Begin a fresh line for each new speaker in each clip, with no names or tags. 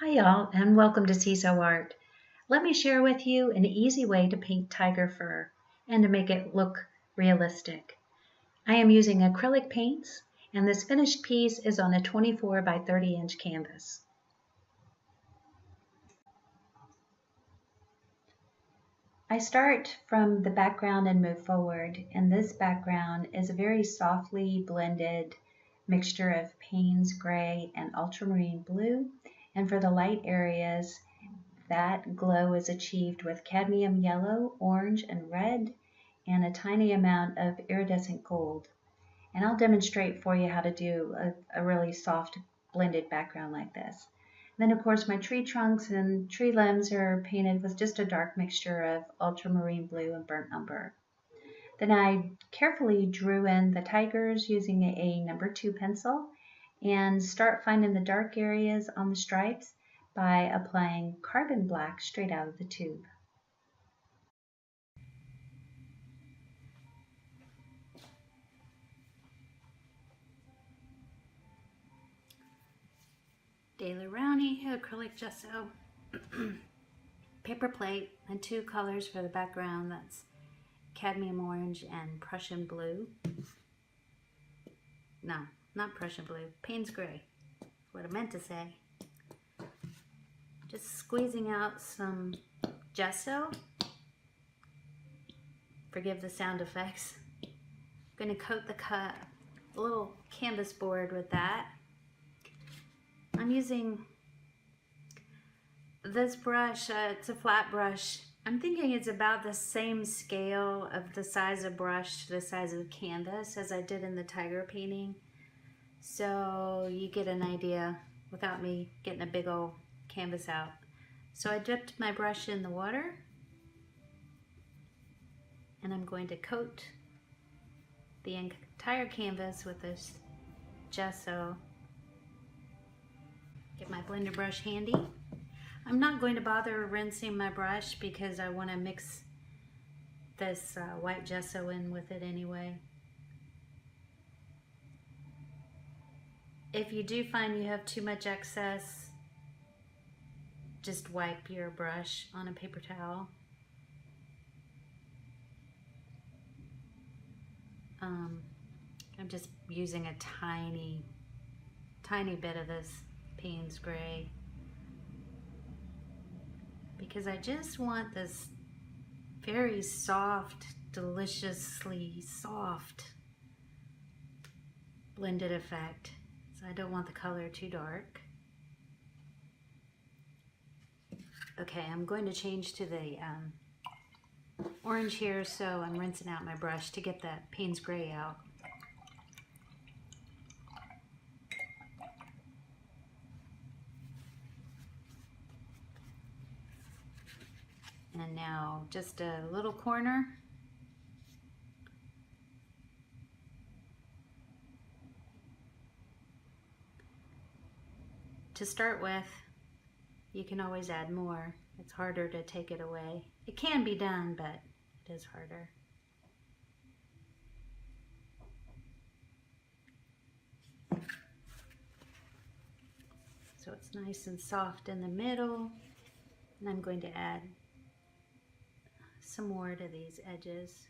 Hi y'all, and welcome to CISO Art. Let me share with you an easy way to paint tiger fur and to make it look realistic. I am using acrylic paints, and this finished piece is on a 24 by 30 inch canvas. I start from the background and move forward, and this background is a very softly blended mixture of Payne's gray and ultramarine blue, and for the light areas, that glow is achieved with cadmium yellow, orange, and red, and a tiny amount of iridescent gold. And I'll demonstrate for you how to do a really soft blended background like this. Then of course my tree trunks and tree limbs are painted with just a dark mixture of ultramarine blue and burnt umber. Then I carefully drew in the tigers using a number 2 pencil and start finding the dark areas on the stripes by applying carbon black straight out of the tube. Daily Rowney acrylic gesso, paper plate, and 2 colors for the background. That's cadmium orange and Prussian blue. No, not Prussian blue, Payne's gray, what I meant to say. Just squeezing out some gesso. Forgive the sound effects. I'm going to coat the little canvas board with that. I'm using this brush, it's a flat brush. I'm thinking it's about the same scale of the size of brush to the size of the canvas as I did in the tiger painting. So you get an idea without me getting a big old canvas out. So I dipped my brush in the water and I'm going to coat the entire canvas with this gesso. Get my blender brush handy. I'm not going to bother rinsing my brush because I want to mix this white gesso in with it anyway. If you do find you have too much excess, just wipe your brush on a paper towel. I'm just using a tiny bit of this Payne's gray because I just want this very soft, deliciously soft blended effect. So I don't want the color too dark. Okay, I'm going to change to the orange here, so I'm rinsing out my brush to get that Payne's gray out. And now just a little corner. To start with, you can always add more. It's harder to take it away. It can be done, but it is harder. So it's nice and soft in the middle. And I'm going to add some more to these edges.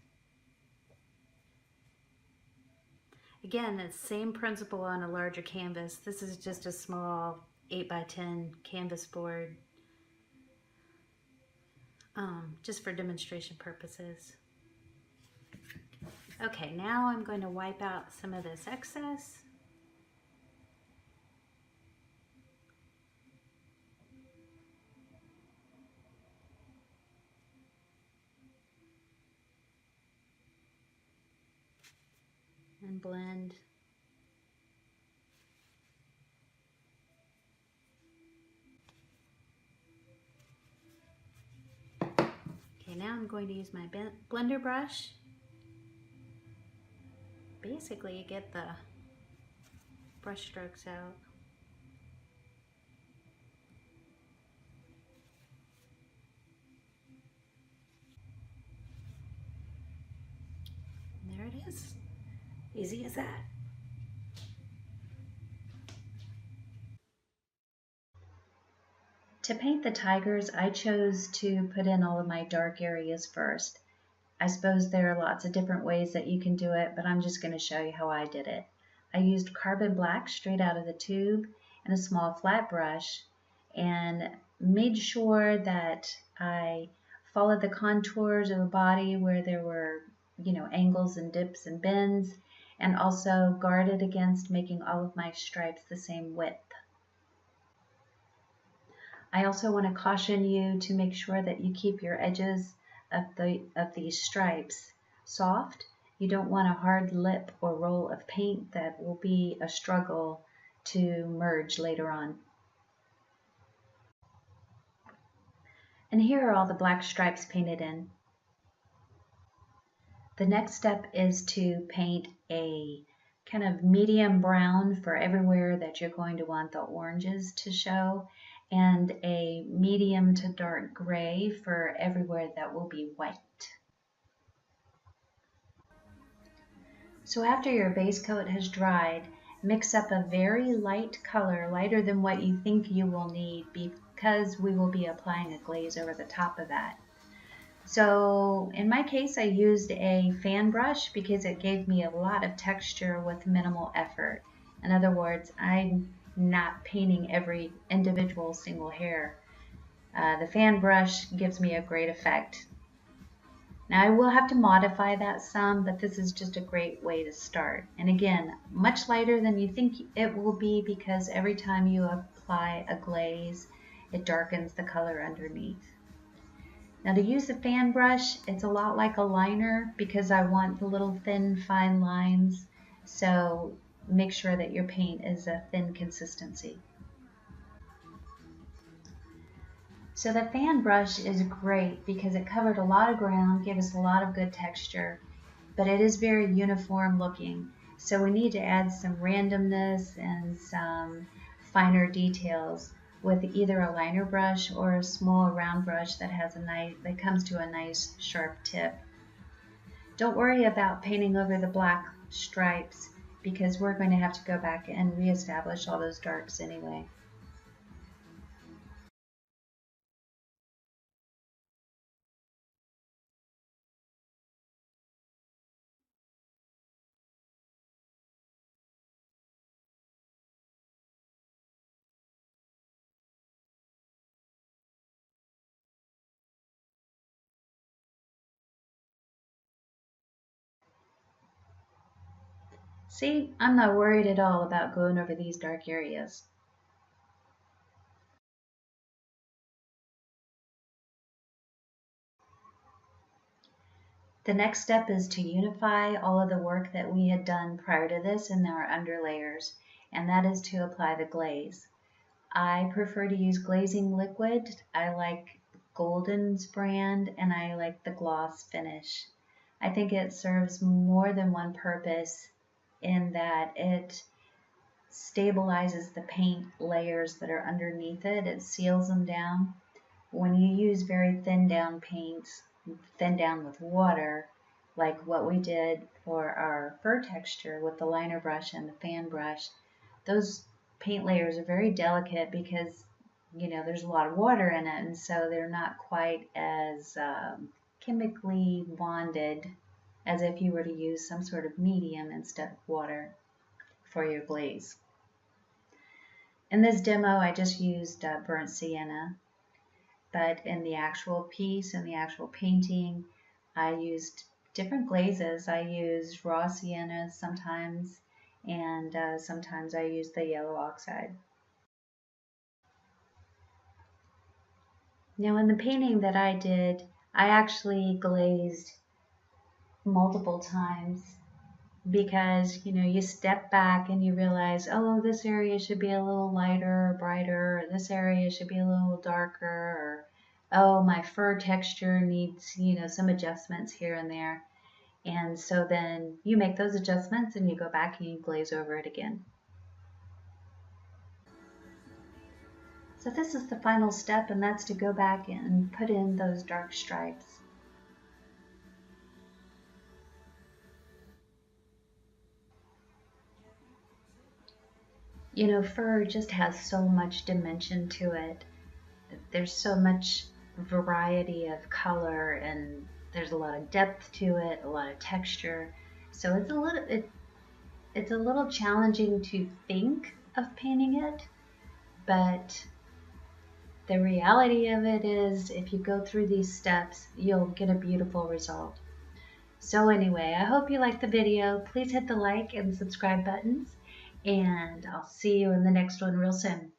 Again, the same principle on a larger canvas. This is just a small 8 by 10 canvas board, just for demonstration purposes. Okay, now I'm going to wipe out some of this excess. And blend. Okay, now I'm going to use my blender brush. Basically, you get the brush strokes out. And there it is. Easy as that. To paint the tigers, I chose to put in all of my dark areas first. I suppose there are lots of different ways that you can do it, but I'm just going to show you how I did it. I used carbon black straight out of the tube and a small flat brush and made sure that I followed the contours of the body where there were, angles and dips and bends, and also guarded against making all of my stripes the same width. I also want to caution you to make sure that you keep your edges of these stripes soft. You don't want a hard lip or roll of paint that will be a struggle to merge later on. And here are all the black stripes painted in. The next step is to paint a kind of medium brown for everywhere that you're going to want the oranges to show, and a medium to dark gray for everywhere that will be white. So after your base coat has dried, mix up a very light color, lighter than what you think you will need, because we will be applying a glaze over the top of that. So in my case, I used a fan brush because it gave me a lot of texture with minimal effort. In other words, I'm not painting every individual single hair. The fan brush gives me a great effect. Now I will have to modify that some, but this is just a great way to start. And again, much lighter than you think it will be, because every time you apply a glaze, it darkens the color underneath. Now to use the fan brush, it's a lot like a liner because I want the little thin, fine lines. So make sure that your paint is a thin consistency. So the fan brush is great because it covered a lot of ground, gave us a lot of good texture, but it is very uniform looking. So we need to add some randomness and some finer details with either a liner brush or a small round brush that comes to a nice sharp tip. Don't worry about painting over the black stripes because we're going to have to go back and reestablish all those darks anyway. See, I'm not worried at all about going over these dark areas. The next step is to unify all of the work that we had done prior to this in our underlayers, and that is to apply the glaze. I prefer to use glazing liquid. I like Golden's brand, and I like the gloss finish. I think it serves more than one purpose in that it stabilizes the paint layers that are underneath it. It seals them down. When you use very thin down paints, thin down with water, like what we did for our fur texture with the liner brush and the fan brush, those paint layers are very delicate because there's a lot of water in it, and so they're not quite as chemically bonded as if you were to use some sort of medium instead of water for your glaze. In this demo, I just used burnt sienna, but in the actual piece, in the actual painting, I used different glazes. I used raw sienna sometimes, and sometimes I used the yellow oxide. Now in the painting that I did, I actually glazed multiple times because you step back and you realize, oh, this area should be a little lighter or brighter, or this area should be a little darker, or oh, my fur texture needs some adjustments here and there. And so then you make those adjustments and you go back and you glaze over it again. So this is the final step, and that's to go back and put in those dark stripes. Fur just has so much dimension to it. there's so much variety of color, and there's a lot of depth to it, a lot of texture. So it's a little challenging to think of painting it, but the reality of it is if you go through these steps, you'll get a beautiful result. So anyway, I hope you liked the video. Please hit the like and subscribe buttons, and I'll see you in the next one real soon.